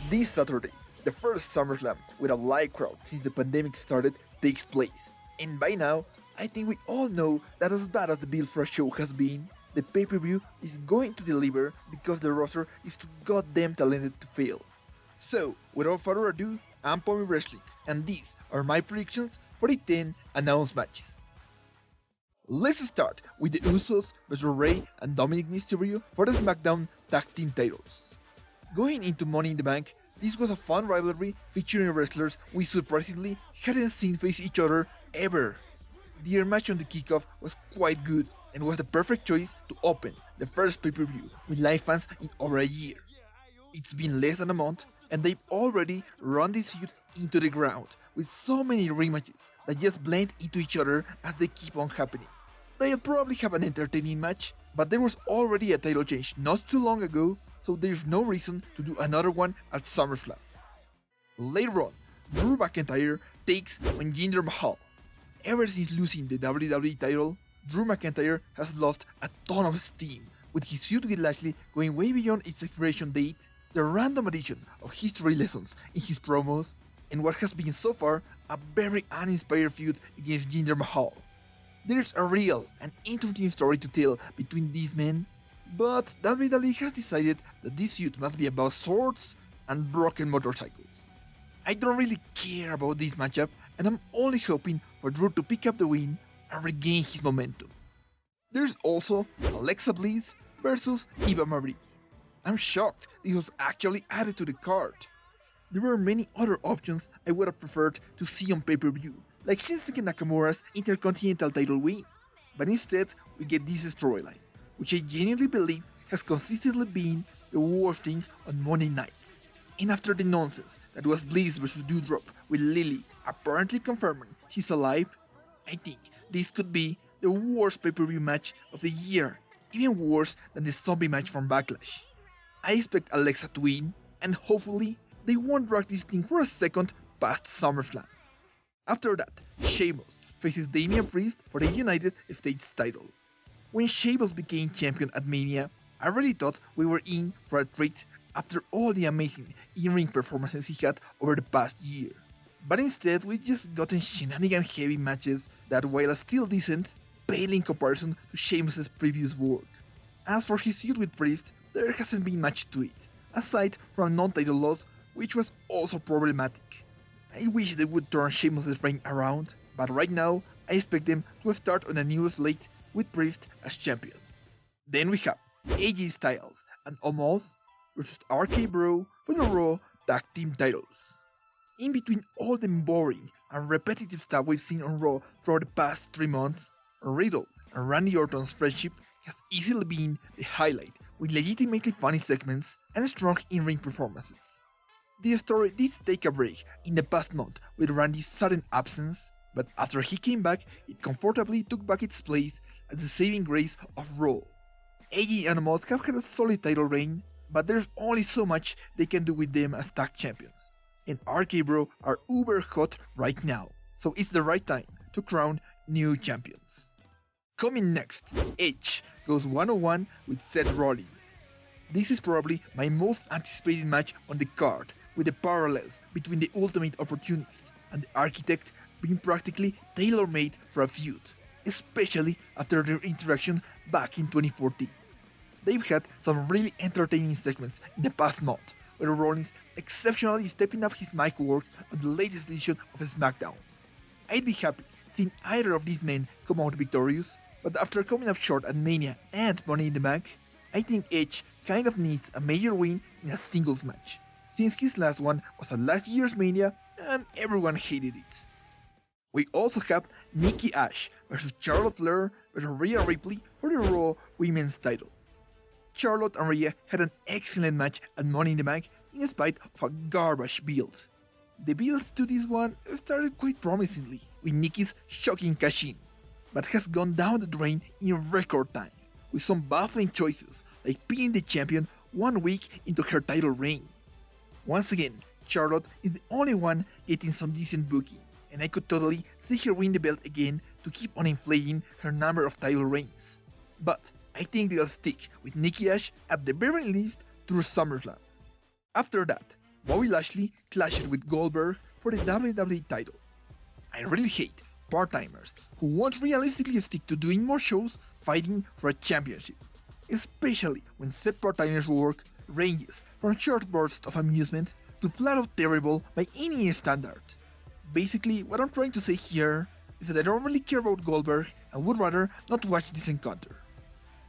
This Saturday, the first SummerSlam with a live crowd since the pandemic started takes place. And by now, I think we all know that as bad as the build for a show has been, the pay-per-view is going to deliver because the roster is too goddamn talented to fail. So, without further ado, I'm Pommy Wrestling, and these are my predictions for the 10 announced matches. Let's start with the Usos vs Rhea and Dominik Mysterio for the SmackDown Tag Team titles. Going into Money in the Bank, this was a fun rivalry featuring wrestlers we surprisingly hadn't seen face each other ever. Their match on the kickoff was quite good and was the perfect choice to open the first pay-per-view with live fans in over a year. It's been less than a month and they've already run this feud into the ground with so many rematches that just blend into each other as they keep on happening. They'll probably have an entertaining match, but there was already a title change not too long ago, so there's no reason to do another one at SummerSlam. Later on, Drew McIntyre takes on Jinder Mahal. Ever since losing the WWE title, Drew McIntyre has lost a ton of steam, with his feud with Lashley going way beyond its expiration date, the random addition of history lessons in his promos, and what has been so far a very uninspired feud against Jinder Mahal. There's a real and interesting story to tell between these men, but WWE has decided that this feud must be about swords and broken motorcycles. I don't really care about this matchup, and I'm only hoping for Drew to pick up the win and regain his momentum. There's also Alexa Bliss vs Eva Marie. I'm shocked this was actually added to the card. There were many other options I would have preferred to see on pay-per-view, like Shinsuke Nakamura's Intercontinental title win, but instead we get this storyline, which I genuinely believe has consistently been the worst thing on Monday nights. And after the nonsense that was Bliss vs Doudrop with Lilly apparently confirming she's alive, I think this could be the worst pay-per-view match of the year, even worse than the zombie match from Backlash. I expect Alexa to win, and hopefully they won't drag this thing for a second past SummerSlam. After that, Sheamus faces Damian Priest for the United States title. When Sheamus became champion at Mania, I really thought we were in for a treat after all the amazing in-ring performances he had over the past year. But instead, we just gotten shenanigan-heavy matches that, while still decent, pale in comparison to Sheamus' previous work. As for his feud with Priest, there hasn't been much to it, aside from a non-title loss, which was also problematic. I wish they would turn Sheamus' reign around, but right now, I expect them to start on a new slate with Priest as champion. Then we have AJ Styles and Omos vs RKBro for the Raw Tag Team titles. In between all the boring and repetitive stuff we've seen on Raw throughout the past 3 months, Riddle and Randy Orton's friendship has easily been the highlight, with legitimately funny segments and strong in-ring performances. The story did take a break in the past month with Randy's sudden absence, but after he came back, it comfortably took back its place as the saving grace of Raw. AJ and Omos have had a solid title reign, but there's only so much they can do with them as tag champions, and RKBro are uber hot right now, so it's the right time to crown new champions. Coming next, Edge goes one-on-one with Seth Rollins. This is probably my most anticipated match on the card, with the parallels between the Ultimate Opportunist and the Architect being practically tailor-made for a feud, especially after their interaction back in 2014. They've had some really entertaining segments in the past month, with Rollins exceptionally stepping up his mic work on the latest edition of SmackDown. I'd be happy seeing either of these men come out victorious, but after coming up short at Mania and Money in the Bank, I think Edge kind of needs a major win in a singles match, since his last one was at last year's Mania and everyone hated it. We also have Nikki Ash vs Charlotte Flair vs Rhea Ripley for the Raw Women's title. Charlotte and Rhea had an excellent match at Money in the Bank in spite of a garbage build. The builds to this one started quite promisingly, with Nikki's shocking cash-in, but has gone down the drain in record time, with some baffling choices like pinning the champion 1 week into her title reign. Once again, Charlotte is the only one getting some decent booking, and I could totally see her win the belt again to keep on inflating her number of title reigns. But I think they'll stick with Nikki Ash at the very least through SummerSlam. After that, Bobby Lashley clashed with Goldberg for the WWE title. I really hate part-timers who won't realistically stick to doing more shows fighting for a championship, especially when said part-timers' work ranges from short bursts of amusement to flat-out terrible by any standard. Basically, what I'm trying to say here is that I don't really care about Goldberg and would rather not watch this encounter.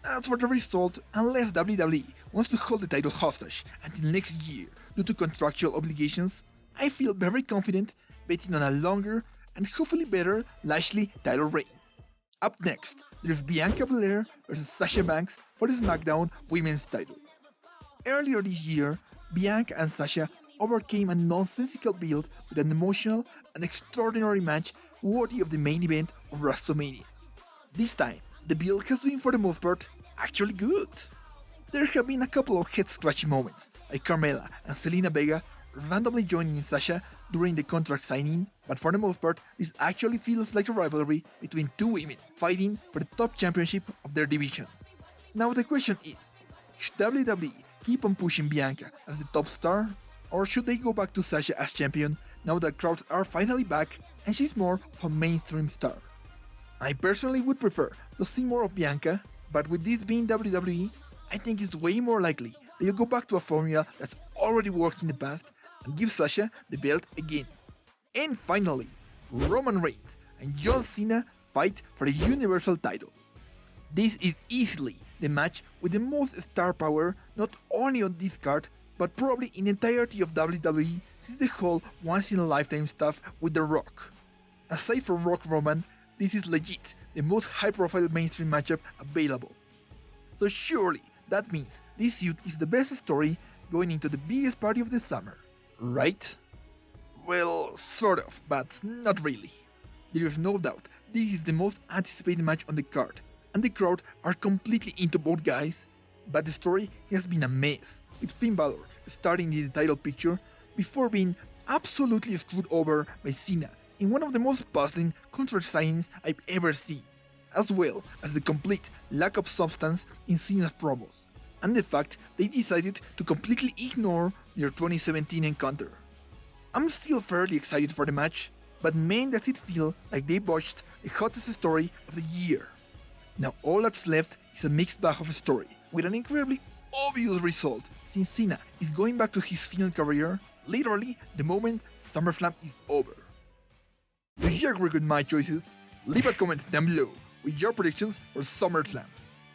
As for the result, unless WWE wants to hold the title hostage until next year due to contractual obligations, I feel very confident betting on a longer and hopefully better Lashley title reign. Up next, there's Bianca Belair vs Sasha Banks for the SmackDown Women's title. Earlier this year, Bianca and Sasha overcame a nonsensical build with an emotional and extraordinary match worthy of the main event of WrestleMania. This time, the build has been for the most part actually good. There have been a couple of head-scratching moments, like Carmella and Zelina Vega randomly joining Sasha during the contract signing, but for the most part, this actually feels like a rivalry between two women fighting for the top championship of their division. Now the question is, should WWE keep on pushing Bianca as the top star, or should they go back to Sasha as champion now that crowds are finally back and she's more of a mainstream star? I personally would prefer to see more of Bianca, but with this being WWE, I think it's way more likely they'll go back to a formula that's already worked in the past and give Sasha the belt again. And finally, Roman Reigns and John Cena fight for the Universal title. This is easily the match with the most star power not only on this card, but probably in the entirety of WWE since the whole once-in-a-lifetime stuff with The Rock. Aside from Rock Roman, this is legit the most high-profile mainstream matchup available. So surely that means this feud is the best story going into the biggest party of the summer, right? Well, sort of, but not really. There is no doubt this is the most anticipated match on the card, and the crowd are completely into both guys, but the story has been a mess, with Finn Balor starting in the title picture before being absolutely screwed over by Cena in one of the most puzzling contract signings I've ever seen, as well as the complete lack of substance in Cena's promos, and the fact they decided to completely ignore their 2017 encounter. I'm still fairly excited for the match, but man does it feel like they botched the hottest story of the year. Now all that's left is a mixed bag of a story, with an incredibly obvious result since Cena is going back to his final career literally the moment SummerSlam is over. Do you agree with my choices? Leave a comment down below with your predictions for SummerSlam.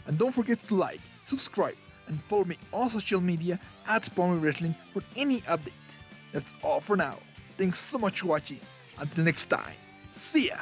And don't forget to like, subscribe, and follow me on social media at Spawn Wrestling for any update. That's all for now. Thanks so much for watching. Until next time, see ya!